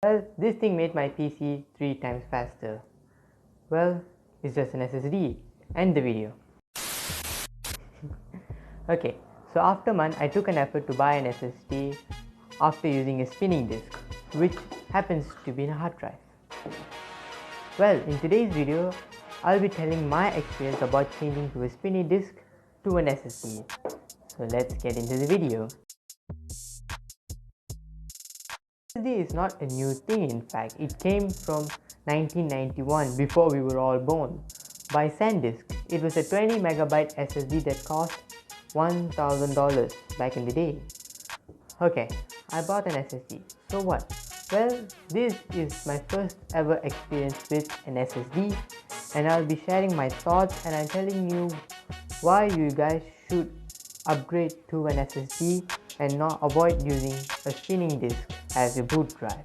Well, this thing made my PC 3 times faster. Well, it's just an SSD. End the video. Okay, so after a month I took an effort to buy an SSD after using a spinning disk, which happens to be in a hard drive. Well, in today's video, I'll be telling my experience about changing to a spinning disk to an SSD. So let's get into the video. SSD is not a new thing, in fact. It came from 1991, before we were all born, by SanDisk. It was a 20 megabyte SSD that cost $1,000 back in the day. Okay, I bought an SSD. So what? Well, this is my first ever experience with an SSD, and I'll be sharing my thoughts, and I'm telling you why you guys should upgrade to an SSD and not avoid using a spinning disk as a boot drive.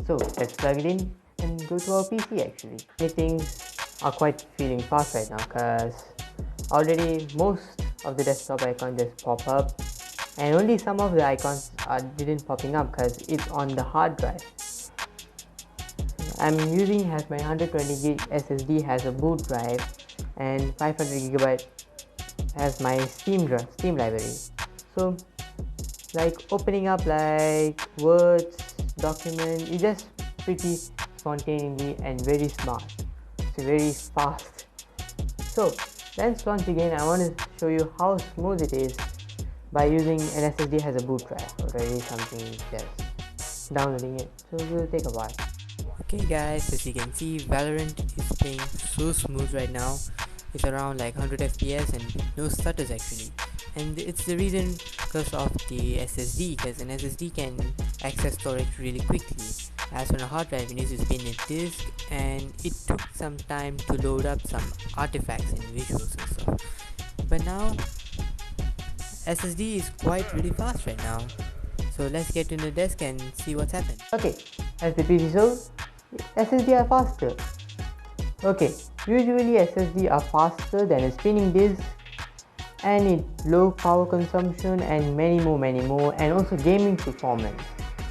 So let's plug it in and go to our PC actually. Many things are quite feeling fast right now because already most of the desktop icons just pop up, and only some of the icons didn't popping up because it's on the hard drive. I'm using has my 120 gig SSD has a boot drive, and 500 gigabyte has my Steam library. So like opening up like words, document, it's just pretty spontaneously and very smart. It's very fast. So let's once again I want to show you how smooth it is by using an SSD as a boot drive. Already something just downloading it, so it will take a while. Okay guys, as you can see, Valorant is playing so smooth right now. It's around like 100 FPS and no stutters actually. And it's the reason because of the SSD, because an SSD can access storage really quickly. As on a hard drive, you need to spin a disk, and it took some time to load up some artifacts and visuals and stuff. But now, SSD is quite really fast right now. So let's get into the desk and see what's happened. Okay, as the PC shows, SSD are faster. Okay, usually SSD are faster than a spinning disk, and it low power consumption and many more, and also gaming performance.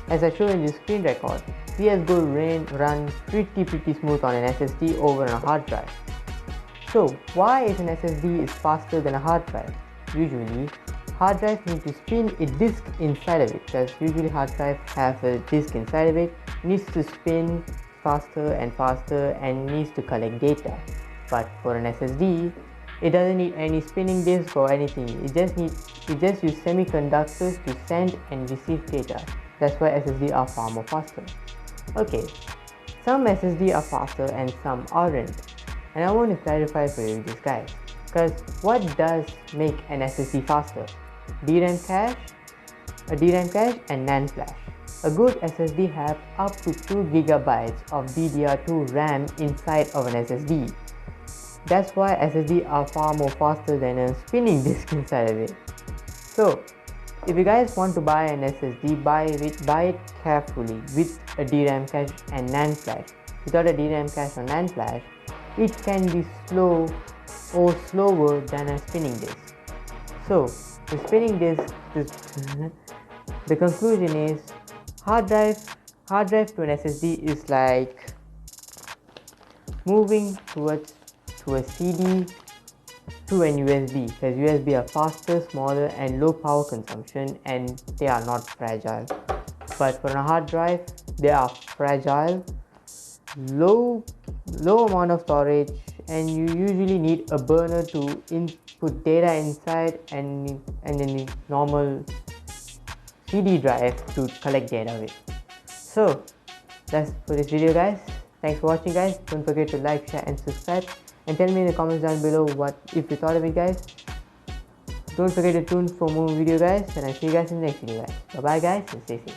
As I show in the screen record, CSGO runs pretty smooth on an SSD over on a hard drive. So why is an SSD is faster than a hard drive? Usually hard drives need to spin a disk inside of it, because usually hard drives have a disk inside of it, needs to spin faster and needs to collect data. But for an SSD, it doesn't need any spinning disk or anything. It just uses semiconductors to send and receive data. That's why SSD are far more faster. Okay, some SSD are faster and some aren't, and I want to clarify for you this guys, because what does make an SSD faster? DRAM cache, a DRAM cache and NAND flash. A good SSD have up to 2 GB of DDR2 RAM inside of an SSD. That's why SSD are far more faster than a spinning disk inside of it. So if you guys want to buy an SSD, buy it carefully with a DRAM cache and NAND flash. Without a DRAM cache or NAND flash, it can be slow or slower than a spinning disk. So the spinning disk, the conclusion is hard drive to an SSD is like moving towards to a CD to an USB, because USB are faster, smaller and low power consumption, and they are not fragile. But for a hard drive, they are fragile, low amount of storage, and you usually need a burner to input data inside and then the normal CD drive to collect data with. So that's for this video guys. Thanks for watching guys. Don't forget to like, share and subscribe, and tell me in the comments down below what if you thought of it guys. Don't forget to tune for more video guys, and I'll see you guys in the next video guys. Bye bye guys, and stay safe.